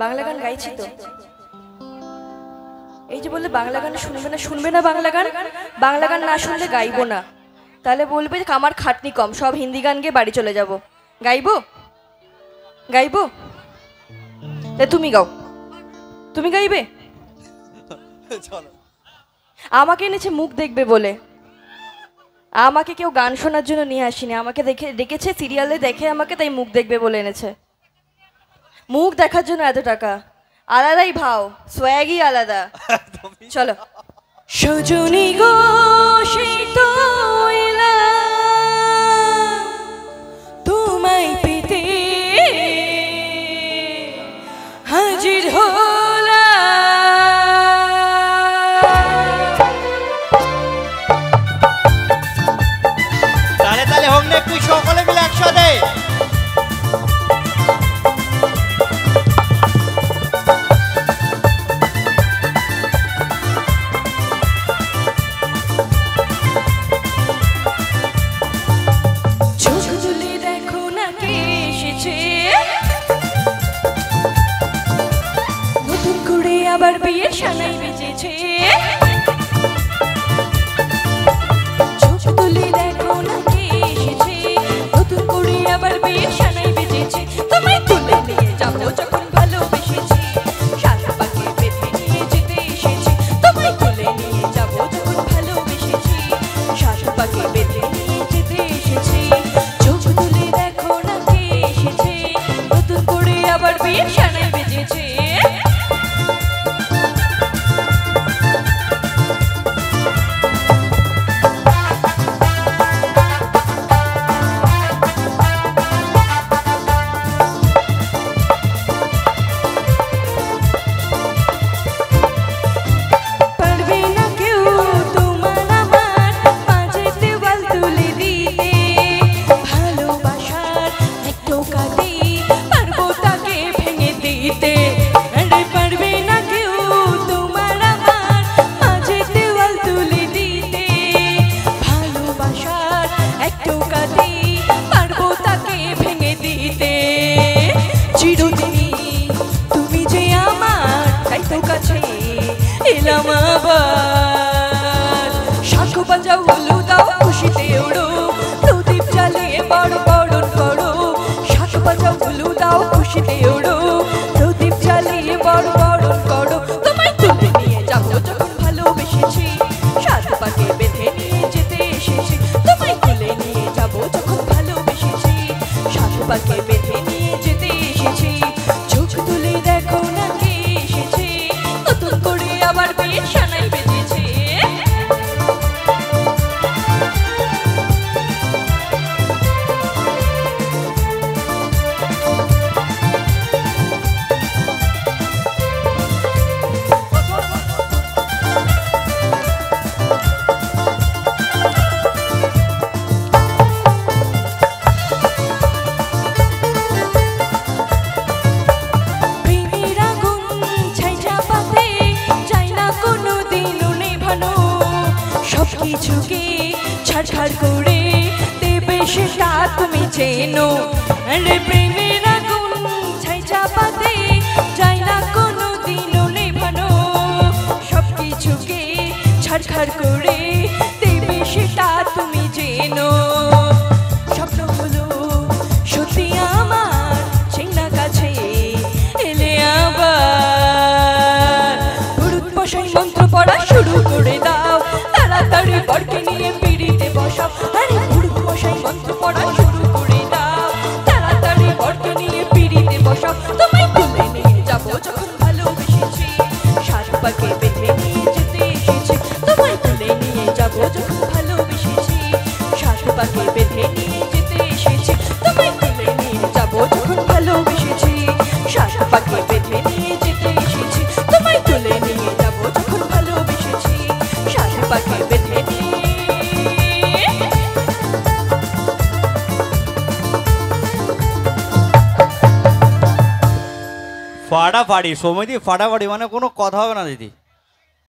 বাংলা গান গাইছি তো। এই যে বললে বাংলা গান শুনবে না বাংলা গান না শুনলে গাইবো না, তাহলে বলবে যে আমার খাটনি কম, সব হিন্দি গান গিয়ে বাড়ি চলে যাব। গাইবো তুমি গাও, তুমি গাইবে। আমাকে এনেছে মুখ দেখবে বলে, আমাকে কেউ গান শোনার জন্য নিয়ে আসেনি, আমাকে ডেকেছে সিরিয়ালে দেখে আমাকে, তাই মুখ দেখবে বলে এনেছে। মুখ দেখার জন্য এত টাকা, আলাদাই ভাও, সোয়াগই আলাদা। চলো। সজনী গো সেই তো তোমায় পেতে হাজির হলা। তালে তালে হোক না একটু সকলে মিলে একসাথে। আবার বিয়ের সানাই বেজেছে, চোখ তুলে দেখো না কে এসেছে, নতুন করে আবার বিয়ের সানাই বেজেছে। তোমায় তুলে নিয়ে যাবো যখন ভালোবেসেছি, সারা পাকে বেঁধে নিয়ে যেতে এসেছি। তোমায় তুলে নিয়ে যাবো যখন ভালোবেসেছি, সারা পাকে বেঁধে নিয়ে যেতে এসেছি। চোখ তুলে দেখো না কে এসেছে, নতুন করে আবার বিয়ের সানাই বেজেছে। শাঁখো বাজাও হলু দাও খুশিতে ওড়ো, প্রদীপ জ্বালিয়ে বড় বরণ করো। শাঁখো বাজাও হলু দাও খুশিতে ওড়ো, প্রদীপ জ্বালিয়ে বড় বরণ করো। তোমায় তুলে নিয়ে যাবো যখন ভালোবেসেছি, সাত পাকে বেঁধে নিয়ে যেতে এসেছি। তোমায় তুলে নিয়ে যাবো যখন ভালোবেসেছি, সাত পাকে বেঁধে নিয়ে যেতে এসেছি। চোখ তুলে দেখো না কে এসেছে, নতুন করে আবার বিয়ের সানাই বেজেছে। কিছুকে ছাড় করে দেবে সেটা তুমি চেনো, আরে প্রেমের আগুন ছাই চাপাতে চাই না কোনো দিনও নেভানো। সব কিছুকে ছাড় করে দেবে সেটা তুমি চেনো। স্বপ্ন হলো সত্যি আমার, চেনা কাছে এলে আবার। পুরুত বসাই মন্ত্র পড়া শুরু করে দাও, তাড়াতাড়ি বরকে নিয়ে পিড়িতে বসাও। আরে পুরুত বসাই মন্ত্র পড়া শুরু করে দাও, তাড়াতাড়ি বরকে নিয়ে পিড়িতে বসাও। তোমায় তুলে নিয়ে যাবো যখন ভালোবেসেছি, সাত পাকে বেঁধে নিয়ে যেতে এসেছি। তোমায় তুলে নিয়ে যাবো যখন ভালোবেসেছি, সাত পাকে বেঁধে নিয়ে যেতে এসেছি। তোমায় তুলে নিয়ে যাবো যখন ভালোবেসেছি, সাত পাকে বেঁধে নিয়ে যেতে এসেছি। তোমায় তুলে নিয়ে যাবো যখন ভালোবেসেছি, সাত পাকে বেঁধে নিয়ে। ফাটাফাড়ি সৌমিদি, ফাটাফাড়ি মানে কোনো কথা হবে না দিদি।